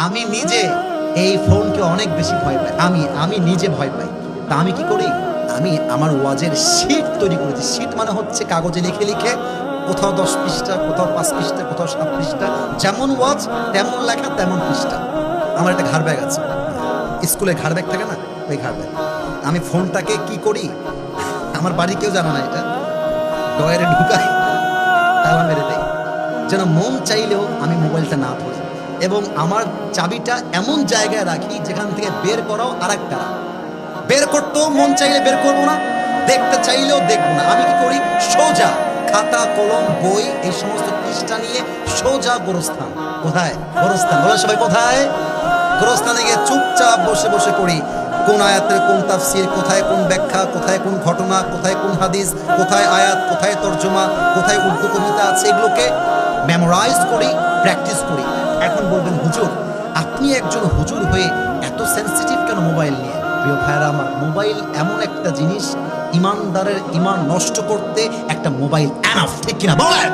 আমি নিজে এই ফোনকে অনেক বেশি ভয় পাই, আমি নিজে ভয় পাই। তা আমি কি করি, আমি আমার ওয়াজের শিট তৈরি করেছি। শিট মানে হচ্ছে কাগজে লিখে লিখে, কোথাও 10 পৃষ্ঠা, কোথাও 5 পৃষ্ঠা, কোথাও 7 পৃষ্ঠা, যেমন ওয়াজ তেমন লেখা তেমন পৃষ্ঠা। আমার একটা ঘাড় ব্যাগ আছে, স্কুলে ঘাড় ব্যাগ থাকে না, ওই ঘাড় ব্যাগ। আমি ফোনটাকে কি করি, আমার বাড়ি কেউ জানে না, এটা ডয়ারে ঢুকাই, তালা মেরে দেয়, যেন মন চাইলেও আমি মোবাইলটা না ধরি। এবং আমার চাবিটা এমন জায়গায় রাখি যেখান থেকে বের করাও আর একটা, বের করতেও মন চাইলে বের করবো না, দেখতে চাইলেও দেখবো না। আমি কি করি, সোজা খাতা কলম বই এই সমস্ত পৃষ্ঠা নিয়ে সোজা গোরস্থান। কোথায় গোরস্থান? বলে সবাই কোথায়? গোরস্থানে গিয়ে চুপচাপ বসে বসে পড়ি, কোন আয়াতের কোন তাফসির, কোথায় কোন ব্যাখ্যা, কোথায় কোন ঘটনা, কোথায় কোন হাদিস, কোথায় আয়াত, কোথায় তর্জমা, কোথায় উর্দু কবিতা আছে, এগুলোকে মেমোরাইজ করি, প্র্যাকটিস করি। এখন বলবেন হুজুর, আপনি একজন হুজুর হয়ে এত সেন্সিটিভ কেন মোবাইল নিয়ে? প্রিয় ভাইরা আমার, মোবাইল এমন একটা জিনিস, ইমানদারের ইমান নষ্ট করতে একটা মোবাইল এনাফ, ঠিক কিনা বলেন?